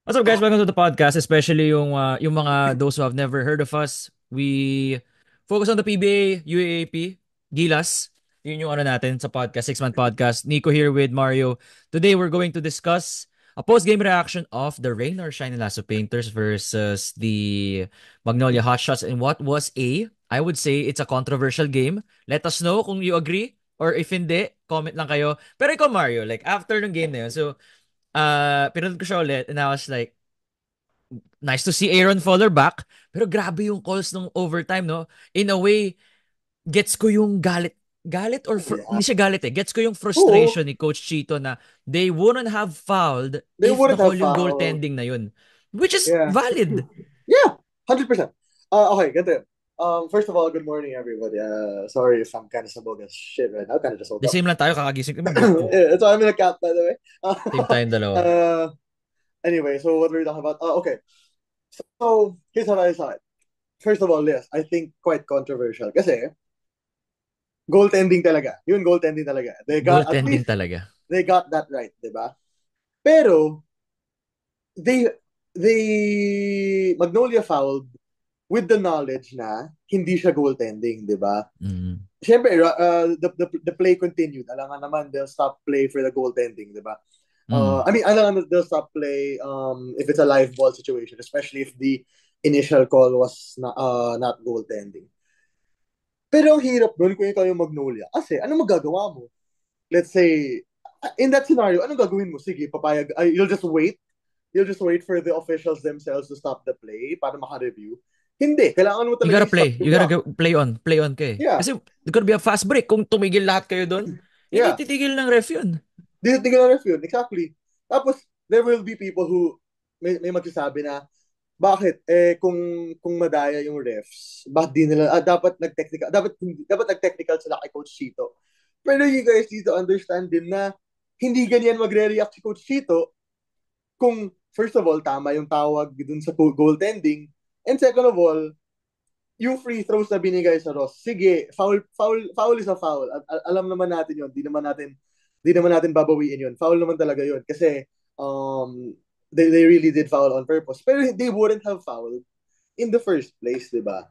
What's up, guys? Welcome to the podcast, especially yung mga those who have never heard of us. We focus on the PBA, UAAP, Gilas. Yun yung ano natin sa podcast, six-month podcast. Nico here with Mario. Today, we're going to discuss a post-game reaction of the Rain or Shine Lasso Painters versus the Magnolia Hotshots in what was I would say it's a controversial game. Let us know kung you agree or if hindi, comment lang kayo. Pero ikaw, Mario, like after ng game na yun, so pinanood ko siya ulit and I was like, nice to see Aaron Fuller back. Pero grabe yung calls ng overtime, no? In a way, gets ko yung galit. Galit or Yeah. hindi siya galit eh. Gets ko yung Oo, frustration ni Coach Chito na they wouldn't have fouled they if wouldn't na-call have yung fouled. goaltending na yun. Which is Yeah. valid. Yeah, 100%. Okay, ganito yun. First of all, good morning, everybody. Sorry if I'm kind of sabog as shit right now. Kind of just woke The up. same lang tayo, kakagising ko, mag-work ko. That's why I'm in a cap, by the way. Same tayong dalawa. Uh, anyway, so what were we talking about? Okay, so here's how I saw it. First of all, yes, I think quite controversial. Kasi, goaltending talaga. Yun, goaltending talaga. At Goaltending least, talaga. they got that right, di ba? Pero, they, Magnolia fouled with the knowledge na hindi siya goaltending, di ba? Mm. Siyempre, the play continued. Alam nga naman, they'll stop play for the goaltending, di ba? Mm. Alam nga they'll stop play if it's a live ball situation, especially if the initial call was not goaltending. Pero ang hirap doon kung ikaw yung Magnolia. Kasi, ano magagawa mo? Let's say, in that scenario, anong gagawin mo? Sige, papayag, you'll just wait for the officials themselves to stop the play para maka-review. Hindi. Kailangan mo You talaga gotta i-stop play. the You gotta clock. go, play on. Play on ka eh. Yeah. Kasi there could be a fast break. Kung tumigil lahat kayo doon, hindi Yeah. titigil ng ref yun. Di ka na yun. Exactly. Tapos, there will be people who may magsasabi na, bakit? Kung madaya yung refs, bakit di nila, dapat nag-technical sila kay Coach Chito. Pero you guys need to understand din na hindi ganyan magre-react si Coach Chito kung, first of all, tama yung tawag dun sa goaltending, and second of all, yung free throws na binigay sa Ross, sige, foul is a foul. Alam naman natin yun. Di naman natin babawiin yun. Foul naman talaga yun. Kasi, um, they really did foul on purpose. Pero they wouldn't have fouled in the first place, di ba?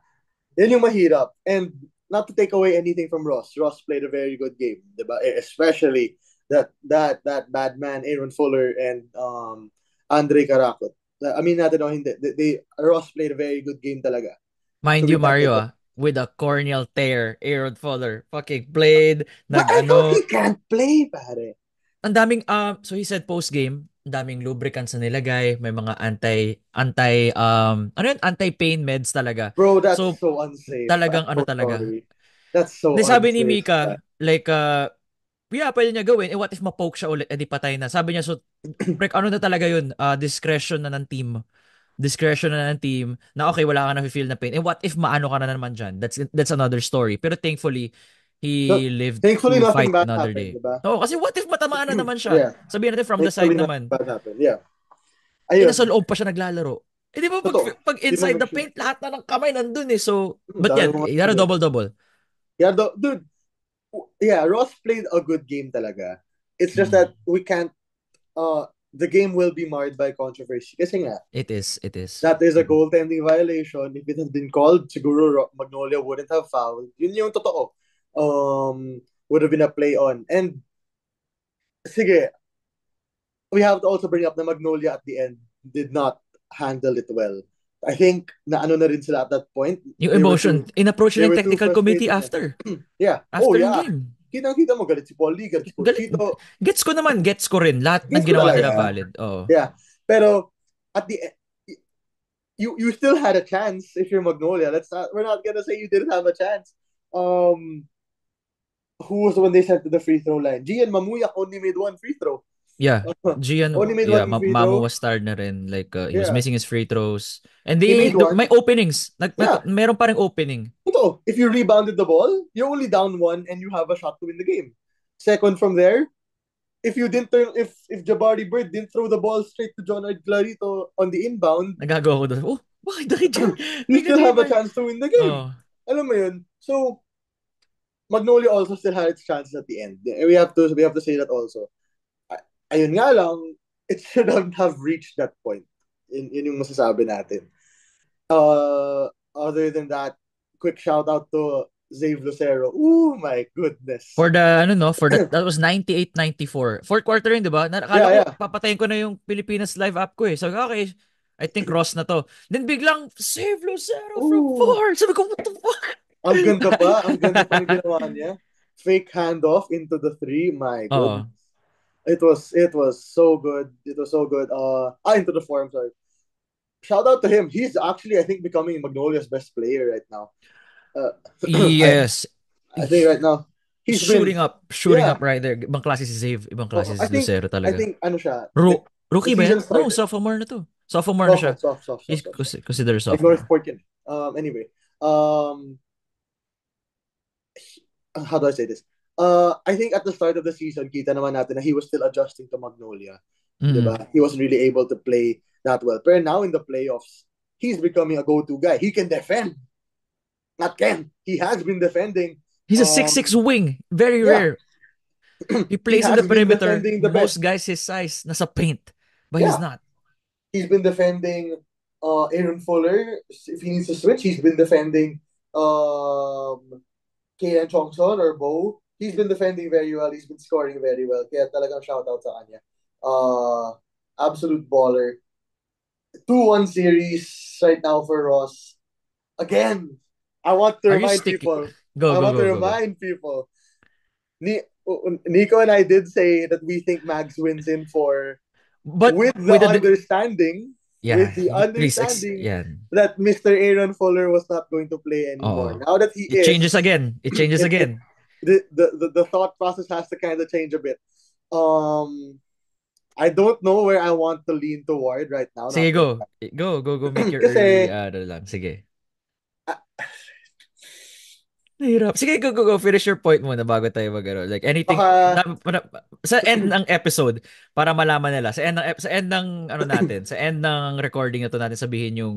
Yan yung mahirap. And not to take away anything from Ross. Ross played a very good game, di ba? Especially that bad man, Aaron Fuller and Andre Karakot. I mean natin o hindi. Ross played a very good game talaga to Mind be you, fair. Mario, with a corneal tear, Aaron Fuller, fucking played, But I thought nag-ano, he can't play, pare. ang daming, so he said post-game, ang daming lubricants na nilagay, may mga ano yun, anti-pain meds talaga. Bro, that's So, so unsafe. I'm talagang ano so talaga. sorry. That's so Hindi sabi ni unsafe. Mika, like, yeah, pwede niya gawin, what if ma-poke siya ulit, edi patay na. Sabi niya, so, ano na talaga yun, discretion na ng team. Discretion na ng team na okay, wala ka na feel na pain. And what if maano ka na naman dyan? That's another story. Pero thankfully, No, he lived thankfully, to nothing fight bad another happened, day. diba? Oo, kasi what if matamaan na naman siya? Yeah. Sabihin natin from the side Thankfully, nothing naman. bad happened. Yeah. Eh, nasa Ayun. loob pa siya naglalaro. Eh, di ba Totoo. pag Di inside naman the siya. paint, lahat na ng kamay nandun eh. So, but Dami yeah, mo nga he had a sabi. double-double. Yeah, dude. Yeah, Ross played a good game talaga. It's just Mm. that we can't, the game will be marred by controversy. Kasi nga, It is, it is. that is a goaltending violation. If it had been called, siguro Magnolia wouldn't have fouled. Yun yung totoo. Would have been a play on. And sige, we have to also bring up na Magnolia at the end did not handle it well. I think na ano na rin sila at that point. Yung They were emotion, too in-approach they yung were too technical committee frustrated na. after. Yeah. Oh After ng yeah. game. Kitang-kita mo galit si Paul Lee, galit si Coach Galit. Chito. Gets ko naman, gets ko rin. Lahat ng Guess ko ginawa nila talaga. valid. Oo. Yeah. Pero at the you still had a chance if you're Magnolia. We're not gonna say you didn't have a chance. Um who was the one they sent to the free throw line? Gian Mamuyak only made one free throw. Yeah. Gian, Only made yeah, one free Mamu throw. was starred na rin. Like, he was Yeah. missing his free throws. And He made may one. openings. Yeah. Meron pa rin opening. Totoo. If you rebounded the ball, you're only down one and you have a shot to win the game. Second from there, if Jabari Bird didn't throw the ball straight to John Clarito on the inbound, Nagagawa ko doon. Oh, bakit nakidyan? you still have a Nag-deliver. chance to win the game. Oh. Alam mo yun? So, Magnolia also still had its chances at the end. We have to say that also. Ayun nga lang, it shouldn't have reached that point. Yun yung masasabi natin. Other than that, quick shout out to Zave Lucero. Oh my goodness. For the, that was 98-94. Fourth quarter yun, di ba? Akala Yeah, ko, yeah. papatayin ko na yung Pilipinas live app ko eh. Sabi ko, okay, I think Ross na to. Then biglang, save Lucero from Oh, four. Sabi ko, what the fuck? ang ganda pa ng ginawa niya. Fake handoff into the three. My Oo. goodness. It was so good. It was so good. Into the four, I'm sorry. Shout out to him. He's actually, I think, becoming Magnolia's best player right now. Uh, I Yes. I think right now he's been Shooting up yeah. right there. Ibang klase si Zave, ibang klase I si think Lucero I talaga. think ano siya, like the Rookie ba yan? season No, started. sophomore na to. Sophomore na siya. He's Soft. considered Like sophomore. Northport yun. Anyway, um, how do I say this? I think at the start of the season, kita naman natin na he was still adjusting to Magnolia. Mm. Diba? He wasn't really able to play that well. But now in the playoffs, he's becoming a go-to guy. He can defend. Not can. He has been defending. He's a 6'6 wing. Very Yeah, rare. He he plays in the has been perimeter. defending the Most best. guys his size, nasa paint. But he's Yeah, not. he's been defending Aaron Fuller. If he needs to switch, he's been defending Kane Chongson or Bo. He's been defending very well. He's been scoring very well. Kaya talagang shout out sa kanya. Absolute baller. 2-1 series right now for Ross. Again, I want to Are you remind sticking? people. Go, I go, want to go, go, go. remind people. Nico and I did say that we think Mags wins in 4 But with the with the, understanding, yeah, please, understanding yeah. that Mr. Aaron Fuller was not going to play anymore. Oh, Now that he it is, changes again. It changes it again. the thought process has to kind of change a bit. Um, I don't know where I want to lean toward right now. Sige, Not gonna go. Go make your early, kasi lang. Sige. ah, Nahirap. Sige, go. Finish your point muna bago tayo Like, anything, baka sa end ng episode, para malaman nila, sa end ng, natin, sa end ng recording na to natin sabihin yung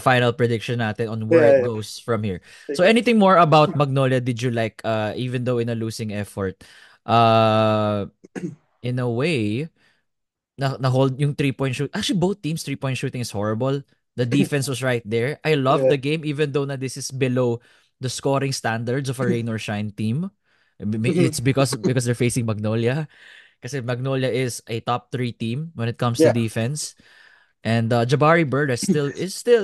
final prediction natin on where it yeah, goes from here. So, sige. anything more about Magnolia did you like, even though in a losing effort? Uh, in a way, na-hold yung 3-point shoot. Actually, both teams 3-point shooting is horrible. The defense was right there. I love Yeah. the game even though na this is below the scoring standards of a rain or shine team. It's because they're facing Magnolia. Kasi Magnolia is a top 3 team when it comes to Yeah. defense. And Jabari Bird is still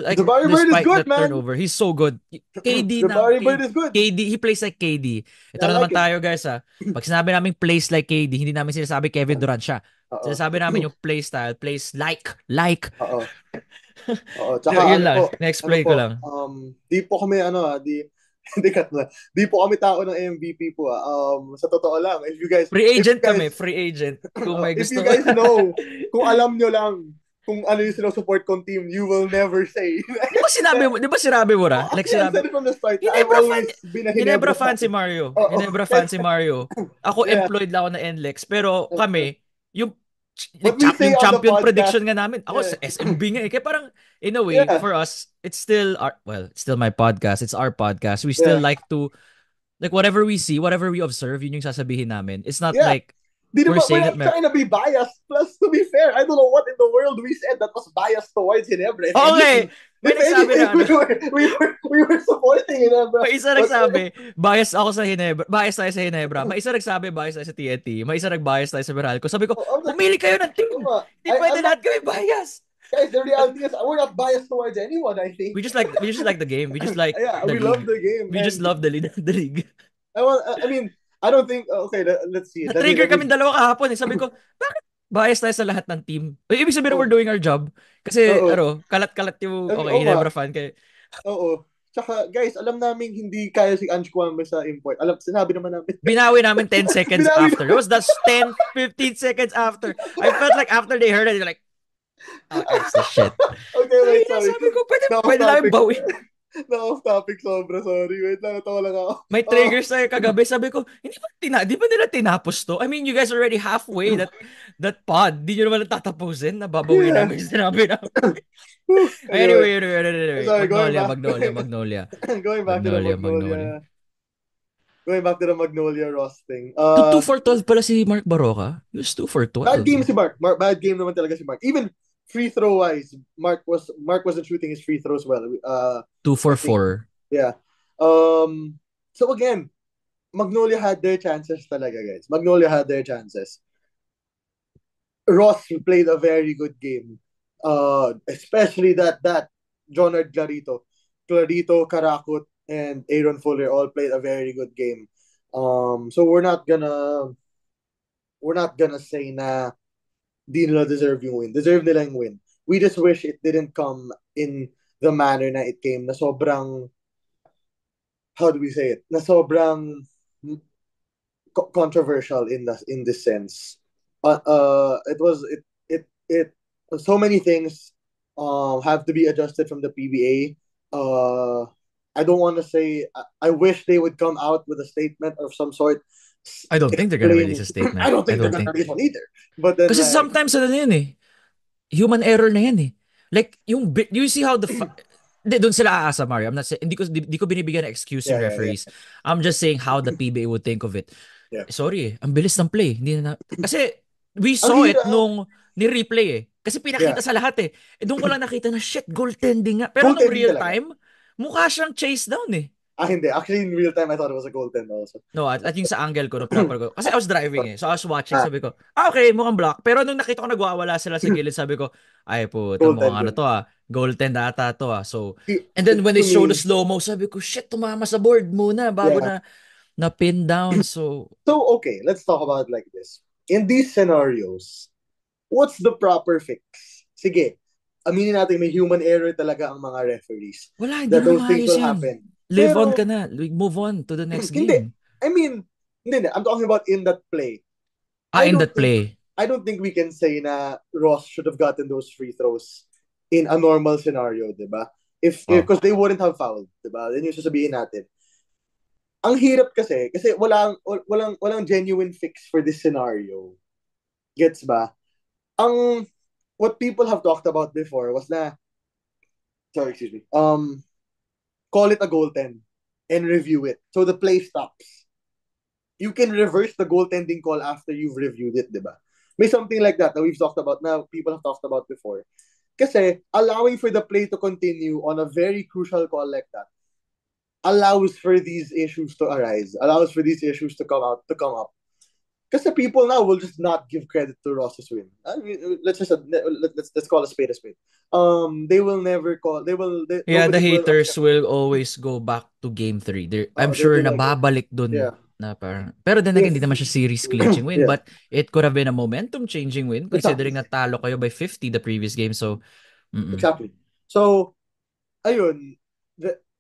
like Jabari Bird is despite good, that man. turnover, he's so good. KD na Jabari Bird is good. KD, he plays like KD. Ito I na naman like it. tayo guys ha. Pag sinabi namin plays like KD, hindi namin sinasabi Kevin Durant siya. Oo. Sinasabi namin yung play style, plays like. Oo. Oo. Tsaka Yun ano lang, po, na-explain ko lang. di po kami di cut na. Di po kami tao ng MVP po. Sa totoo lang, Free agent. Kung may if you gusto. guys know, kung alam nyo lang kung ano yung sinusupport kong team, you will never say. Di ba sinabi mo ra? Like Kasi I sinabi, said it from the start, I've Hinebra fan, always been a Hinebra Hinebra fan si fan. Mario. Oo. Hinebra fan si Mario. Ako Yeah. employed lang ako na NLEX, pero kami, yung What we say yung on the champion podcast, prediction nga namin. Ako sa yeah. SMB nga eh. Kaya parang, in a way, Yeah. for us, it's still it's still my podcast. It's our podcast. We still Yeah. like to, like whatever we see, whatever we observe, yun yung sasabihin namin. It's not Yeah. like, we're We're saying not trying to be biased. Plus, to be fair, I don't know what in the world we said that was biased towards Ginebra. If okay, anything, may nagsabi na ano. we were supporting Ginebra. May isa nagsabi, bias ako sa Hinebra. Bias tayo sa Hinebra. May isa nagsabi, bias tayo sa TNT. May isa nag-bias tayo sa Meralco. Sabi ko, pumili kayo ng team. Hindi pwede lahat kayo bias. Guys, the reality is we're not biased towards anyone, I think. We just like the game. We just like yeah, the we league. love the game. We just love the league. I mean, I don't think, okay, let's see. Na-trigger kami dalawa kahapon eh. Sabi ko, bakit bias tayo sa lahat ng team? Ibig sabihin we're doing our job. Kasi, kalat-kalat yung, okay, Hinebra fan kayo. Oo. Tsaka, guys, alam namin hindi kaya si Ange Kwame sa import. Sinabi naman namin. Binawi namin 10 seconds after. It was that 10, 15 seconds after. I felt like after they heard it, they're like, it's the shit. Okay, wait, sorry. Sabi ko, pwede lang bawi. Na-off topic, sobra, sorry. Wait lang, natawa lang ako. May triggers tayo kagabi. Sabi ko, di ba nila tinapos to? I mean, you guys already halfway that pod. Di nyo naman tatapusin. Nababawi namin yung sinabi namin. Anyway. Sorry, Magnolia. Going back to the Magnolia. Going back to the Magnolia Ross thing. 2 for 12 pala si Mark Baroka. He was 2 for 12. Bad game si Mark. Bad game naman talaga si Mark. Even free throw wise, Mark wasn't shooting his free throws well. Two I for think four. yeah. So again, Magnolia had their chances talaga, guys. Magnolia had their chances. Ross played a very good game. Especially that Jonard Clarito. Clarito, Karakut, and Aaron Fuller all played a very good game. So we're not gonna say na di nila deserve yung win. Deserve nila yung win. We just wish it didn't come in the manner na it came, na sobrang, how do we say it? Na sobrang controversial in this sense. It was it so many things have to be adjusted from the PBA. I don't want to say I wish they would come out with a statement of some sort. I don't think they're gonna release Explain. a statement. I don't I think they're don't gonna think. release one either. But then Kasi like sometimes ano na yun eh. Human error na yan eh. Like, you see how hindi, doon sila aasa, Mario. I'm not saying, di ko binibigyan ng excuse yung yeah. referees. I'm just saying how the PBA would think of it. Yeah. Sorry ang bilis ng play. Kasi, we Ang saw it hira. nung ni-replay eh. Kasi pinakita Yeah. sa lahat eh. Doon ko lang nakita na, shit, goaltending nga. Pero nung Goaltending real talaga. time, mukha siyang chase down eh. Hindi. Actually, in real time, I thought it was a goaltend also. No, at yung sa angle ko, no, proper ko. Kasi I was driving eh. So I was watching, Ah, sabi ko, okay, mukhang block. Pero nung nakita ko nagwawala sila sa gilid, sabi ko, ay puta, mukhang goaltend ano yun. to goaltend ata to So, See, and then when to they show the me, slow-mo, sabi ko, shit, tumama sa board muna bago yeah. na pin down. So, Okay, let's talk about it like this. In these scenarios, what's the proper fix? Sige, aminin natin may human error talaga ang mga referees. wala, hindi That naman those things maayos will yan. happen. Live on Pero, ka na. Move on to the next hindi. game. I mean, hindi. I'm talking about in that play. In that play. I don't think we can say na Ross should have gotten those free throws in a normal scenario, di ba? Oh. Because they wouldn't have fouled, di ba? Then yung sasabihin natin. Ang hirap kasi walang genuine fix for this scenario. Gets ba? What people have talked about before was na, sorry, excuse me, call it a goaltend and review it. So the play stops. You can reverse the goaltending call after you've reviewed it, di ba? May something like that we've talked about now, people have talked about before. Kasi allowing for the play to continue on a very crucial call like that allows for these issues to arise, allows for these issues to come up. Because people now will just not give credit to Ross's win. I mean, let's call a spade a spade. They will never call. Yeah, the Nobody will haters accept. will always go back to game 3. I'm They'll sure be na like, babalik dun yeah, na parang. Pero then again, if hindi naman siya series clinching win, yeah, but it could have been a momentum changing win exactly, considering na talo kayo by 50 the previous game. So, exactly. So, ayun,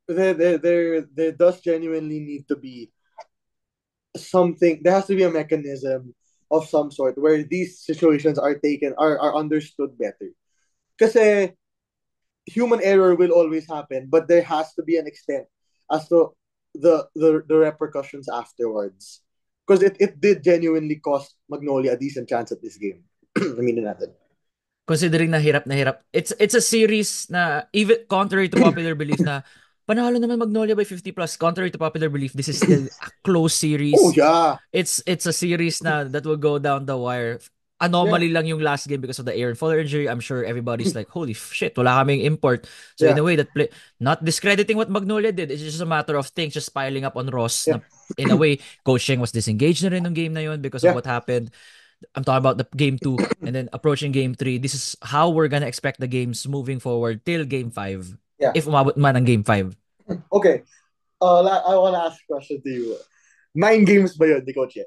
there does genuinely need to be something. There has to be a mechanism of some sort where these situations are understood better. Kasi human error will always happen, but there has to be an extent as to the repercussions afterwards. Because it did genuinely cost Magnolia a decent chance at this game. Aminin natin. considering na hirap, it's a series na even contrary to popular belief na panalo naman Magnolia by 50 plus. Contrary to popular belief, this is still a close Oh series. yeah, It's a series na that will go down the wire. yeah, Anomaly lang yung last game because of the Aaron Fuller injury. I'm sure everybody's like, holy shit, wala kaming import. So in yeah, a way that play, not discrediting what Magnolia did. It's just a matter of things just piling up on Ross. yeah, Na, in a way, coaching was disengaged na rin ng game na yun because of yeah, what happened. I'm talking about the game 2 and then approaching game 3. This is how we're gonna expect the games moving forward till game 5. yeah. If umabot man ang game 5. Okay. I want to ask a question to you. 9 games ba yun, di Coach?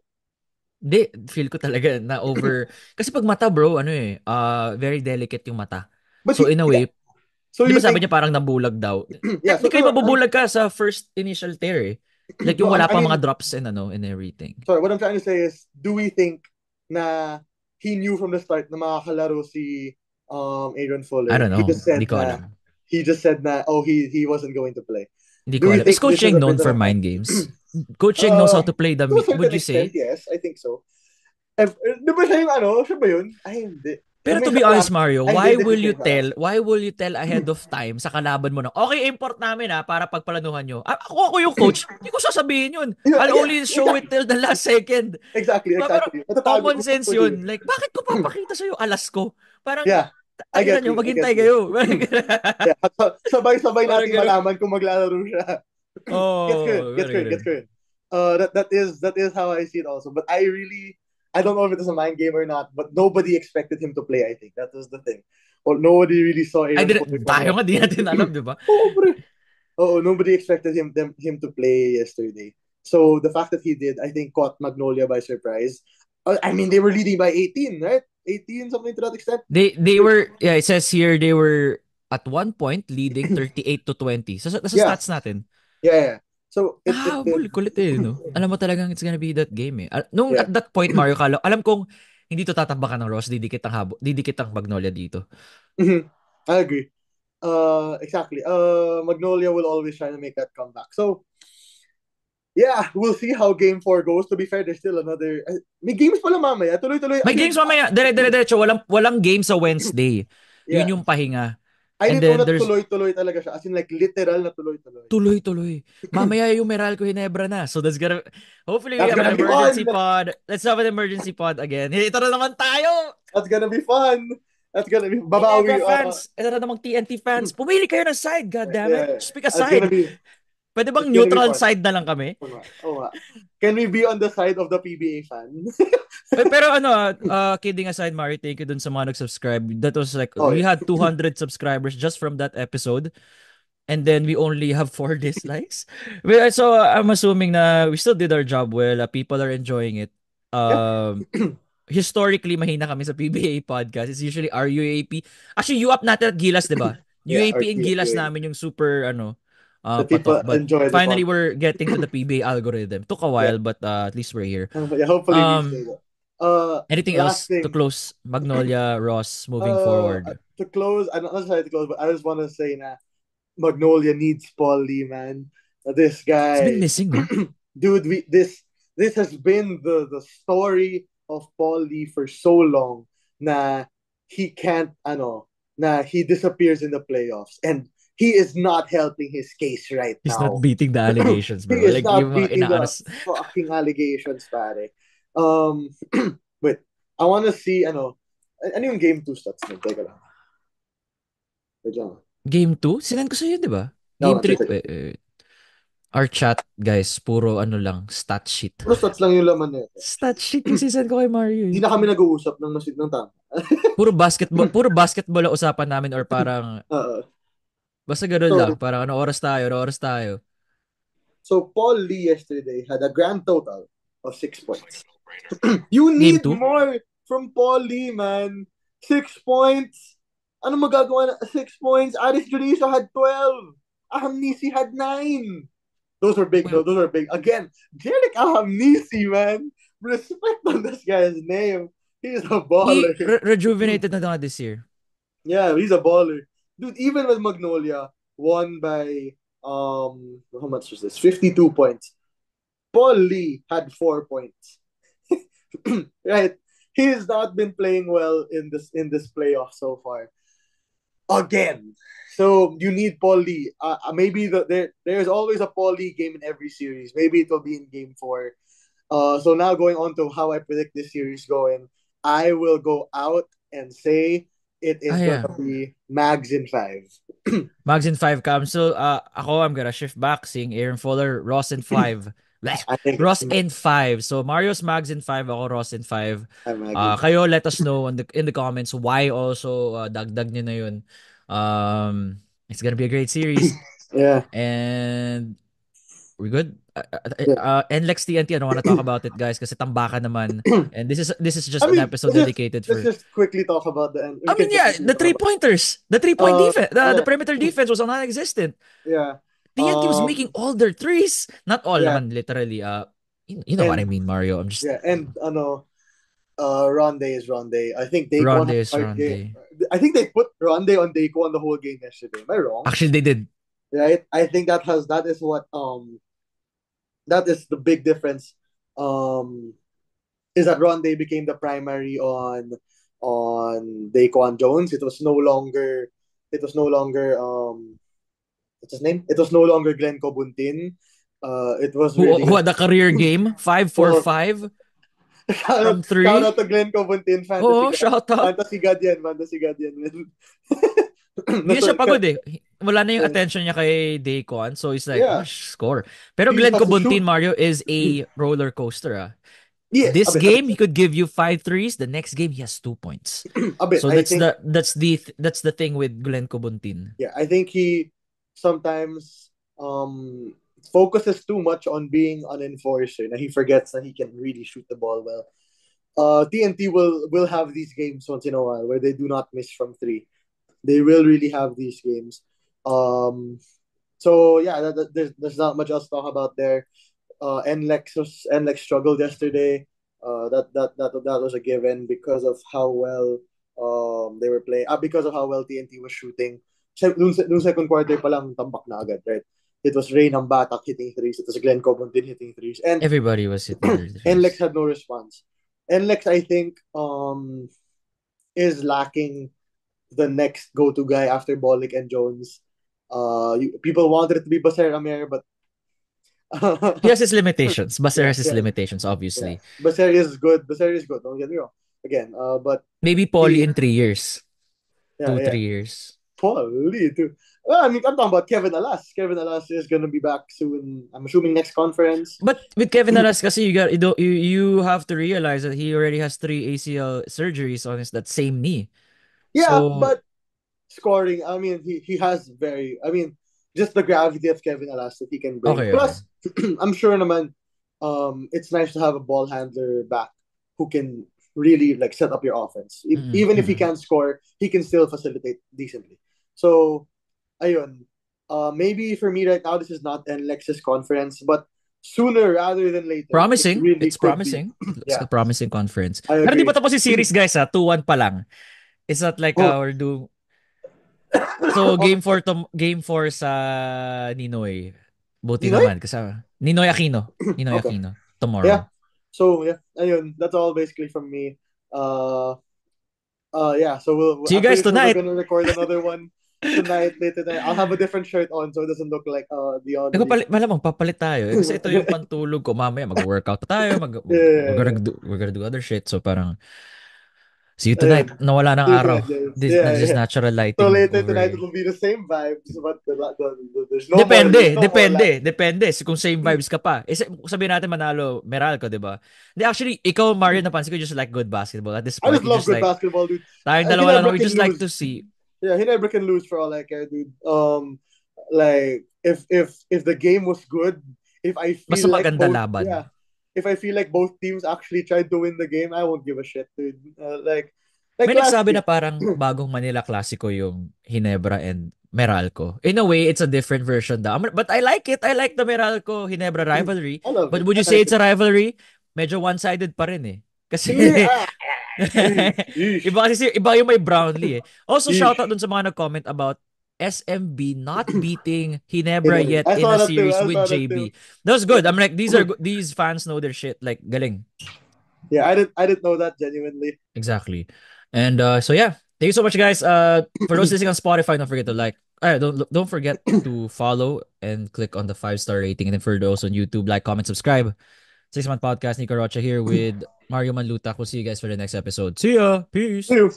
Hindi, feel ko talaga na over. Kasi pag mata bro, very delicate yung mata. But So in a yeah. way, So di you ba sabi think niya parang nabulag daw? yeah, Technically, mabubulag ka sa first initial tear eh. Like yung no, wala I pa mean, mga drops and everything. sorry, what I'm trying to say is, do we think na he knew from the start na makakalaro si Aaron I Fuller? don't know. Hindi ko alam. He just said na oh he wasn't going to play. Hindi Do ko we alam. Is think Coach this should Cheng have been known the for record? mind games? Coach Cheng knows how to play To a would certain you extent, say? yes, I think so. Di ba siya yung siya ba yun? Ay, hindi. Pero May to be siya honest, last. Mario, Ay, hindi si Cheng siya last. why will you tell ahead of time sa kalaban mo na, okay, import namin para pagplanuhan nyo. Ako yung coach, hindi ko sasabihin yun. I'll Yeah, only show it exactly. till the last second. Exactly, Diba? Pero exactly. Matatago, common sense matatago yun. yun. Like, bakit ko papakita sa'yo alas ko? Parang, Yeah. I Tayo get na nyo, you. I get maghintay you. kayo. Yeah, sabay-sabay Parang nating gano'n. malaman kung maglalaro siya. Gets ko yun. Oh, Gets ko parang yun. gano'n. Gets ko yun. That is how I see it also. But I don't know if it was a mind game or not, but nobody expected him to play, I think. That was the thing. Well, nobody really saw Ay, Aaron Foy coming tayo up. nga, di natin alam, di ba? Oo, pre. Oo, nobody expected him to play yesterday. So the fact that he did, I think, caught Magnolia by surprise. I mean, they were leading by 18, right? 18, something to that extent. They were, yeah, it says here, they were at one point leading 38-20. Sa Yeah, stats natin. yeah, yeah. So it Nahabol, kulit eh, no? Alam mo talagang it's gonna be that game eh. Nung yeah. at that point, Mario, alam kong hindi to tatambakan ng Ross, didikit ang Magnolia dito. I agree. Exactly. Magnolia will always try to make that comeback. So yeah, we'll see how game 4 goes. To be fair, there's still another. May games pala mamaya. Tuloy-tuloy. May games mamaya, dire-diretso, walang game sa Wednesday. Yeah. Yun yung pahinga. I And didn't know then na there's tuloy-tuloy talaga siya. As in like literal na tuloy-tuloy. tuloy-tuloy. Mamaya yung Meralco Hinebra na. So hopefully we That's have an gonna be emergency fun. pod. Let's have an emergency pod again. Ito na naman tayo! That's gonna be fun. That's gonna be Ginebra babawi. fans, ito na namang TNT fans. Pumili kayo ng side, god damn it. Yeah. Just pick a That's gonna side. be Pwede that's bang gonna be neutral fun. side na lang kami? Oo nga. Oo nga. Can we be on the side of the PBA fan? Pero kidding aside, Mari, thank you dun sa mga nag-subscribe. That was like, Oh we yeah. had 200 subscribers just from that episode. And then we only have 4 dislikes. So I'm assuming na we still did our job well. People are enjoying it. Yeah. Historically, mahina kami sa PBA podcast. It's usually our UAP. Actually, UAP natin at Gilas, di ba? Yeah. UAP and Gilas namin yung super, The patok. people But enjoy the finally, content. we're getting to the PBA algorithm. Took a Yeah. while, but at least we're here. Yeah. Hopefully we stay Um, there. Anything Last else to thing. close Magnolia, Ross, moving Uh, forward? to close, I'm not trying to close, but I just want to say na Magnolia needs Paul Lee, man. This He's been guy, missing, no? dude. This has been the story of Paul Lee for so long. Na he can't, na he disappears in the playoffs, and he is not helping his case right He's not now. beating the allegations, He bro. is Like, not yung mga beating the inaanos. fucking allegations, pare. Um, wait, I want to see, ano yung game 2 stats mo? Teka lang. Wait lang. Game 2? Sinend ko sa'yo, di ba? No, Game 3. check. Our chat, guys, puro lang, stat sheet. Puro stats lang yung laman nito. Stat sheet yung sisend ko kay Mario. Hindi na kami nag-uusap ng masid ng tama. Puro basketball ang usapan namin or parang, Uh, basta gano'n lang. so, Parang ano oras tayo. so Paul Lee yesterday had a grand total of 6 points. You Game need 2? more from Paul Lee, man. 6 points. Ano magagawa na 6 points? Aris Juniso had 12. Ahamnisi had 9. Those were big, though. Those were big. Again, Jerick Ahamnisi, man. Respect on this guy's name. He's a He baller. rejuvenated na nga this year. Yeah, he's a baller. Dude, even with Magnolia, won by, how much was this? 52 points. Paul Lee had 4 points. Right? He has not been playing well in this playoff so far. Again. So you need Paul Lee. Maybe there's always a Paul Lee game in every series. Maybe it will be in game 4. So now going on to how I predict this series going, I will go out and say it is Yeah. gonna be Mags in 5. Mags in 5 cam. So, I'm gonna shift back, seeing Aaron Fuller, Ross in 5. I think Ross it's in 5. So, Mario's Mags in 5, ako Ross in 5. Mags in 5. Kayo, let us know in the comments why also dagdag nyo na yun. It's gonna be a great series. Yeah. And we're good. Yeah. NLEX TNT, I don't want to talk about it, guys, kasi tambakan naman. And this is just I an mean, episode dedicated let's for. just quickly talk about the end. I mean, yeah, the 3-pointers, the 3-point defense, the perimeter defense was non-existent. Yeah. TNT was making all their threes. Not all Yeah. naman, literally. You know what I mean, Mario. I'm just. Yeah, and Ronde is Ronde. I think Daquan Ronde is Ronde. I think they put Ronde on Daquan the whole game yesterday. Am I wrong? Actually, they did. Right? I think that is what that is the big difference. Is that Ronde became the primary on Daquan Jones. It was no longer what's his name? It was no longer Glenn Cobuntin. It was really Who had a career game 5-for-5. Shout from shout 3. out to Glenn Cobuntin, Oo, shout out. Fantasy God yan, man. Hindi na siya pagod Nasa, eh. Wala na yung yeah, attention niya kay Daquan. So he's like, yeah, score. Pero he just Glenn has to Cobuntin, shoot. Mario, is a roller coaster. Yes, a This bit, game, he could give you 5 threes. The next game, he has 2 points. a bit. So I think, that's the thing with Glenn Cobuntin. yeah, I think he sometimes focuses too much on being an enforcer, and he forgets that he can really shoot the ball well. TNT will have these games once in a while where they do not miss from three. They will really have these games. Um, so yeah, there's not much else to talk about there. NLEX struggled yesterday. That was a given because of how well they were playing. Because of how well TNT was shooting. Nung second quarter pa lang tambak na agad, right? It was Ray Batak hitting threes. It was Glenn Cobuntin hitting threes, and Everybody was hitting their NLEX threes. had no response. NLEX, I think, is lacking the next go-to guy after Bolick and Jones. People wanted it to be Baser Amer, but He has his limitations. Basser yeah, has his yeah, limitations, yeah. obviously. Baser is good. Baser is good. Don't get me wrong. Again, but Maybe Paulie he, in 3 years. yeah, Two, yeah. 3 years. Holy too. Well, I mean, I'm talking about Kevin Alas. Kevin Alas is gonna be back soon. I'm assuming next conference. But with Kevin Alas kasi you have to realize that he already has 3 ACL surgeries on his that same knee. Yeah, So but scoring. I mean, he has very. I mean, just the gravity of Kevin Alas that he can bring. okay, okay. Plus, I'm sure naman, it's nice to have a ball handler back who can really like set up your offense. Mm-mm, Even if he mm-mm. can't score, he can still facilitate decently. So, ayun. Maybe for me right now, this is not NLEX's conference, but sooner rather than later, it Promising. really It's could be. promising. It looks like Yeah, a promising conference. I Pero di pa agree. tapos yung series, guys, 2-1 pa lang. It's not like Oh, we're do. So oh, game 4 sa Ninoy. Buti Ninoy? naman kasi Ninoy Aquino. Ninoy Okay. Aquino Yeah. tomorrow. So yeah, ayun, that's all basically from me. Uh, yeah. So See you I'm guys pretty sure we're tonight. gonna record another one tonight, later tonight. I'll have a different shirt on, so it doesn't look like the Audrey. Malamang papalit tayo. Kasi ito yung pantulog ko. Mamaya mag-workout pa tayo. Yeah. We're gonna do other shit. So parang, see you tonight. Ayun. Nawala ng See you araw. tonight, guys. This, Yeah, just yeah. natural So lighting later over tonight here. it will be the same vibes, but Depende, no more depende, light. depende. Kung same vibes ka pa. Sabihin natin manalo Meralco, di ba? Hindi, actually, ikaw, Mario, napansin ko, you just like good basketball. At this I point, just you love just good like, basketball, dude. tayong dalawa lang, Hinebra we can just like lose. to see. Yeah, he never can lose for all I care, dude. Like if the game was good, if I Basta feel like maganda both, laban. yeah, if I feel like both teams actually tried to win the game, I won't give a shit, dude. Like May last nagsabi year. na parang bagong Manila Classico yung Hinebra and Meralco. In a way, it's a different version daw. But I like it. I like the Meralco-Hinebra rivalry. I love But it. would you I say like it's it. a rivalry? Medyo one-sided pa rin eh. Kasi Yeah. Eesh. iba yung may Brownlee eh. Also, shoutout Eesh. dun sa mga nag-comment about SMB not beating Hinebra yet I in saw a that too. series I with saw that too. JB. That was good. Yeah. I'm like, these fans know their shit. Like, galing. Yeah, I didn't know that genuinely. Exactly. And so yeah, thank you so much, guys. For those listening on Spotify, don't forget to like. Don't forget to follow and click on the 5-star rating. And then for those on YouTube, like, comment, subscribe. 6 Month Podcast, Nico Rocha here with Mario Manluta. We'll see you guys for the next episode. See ya. Peace. Ew.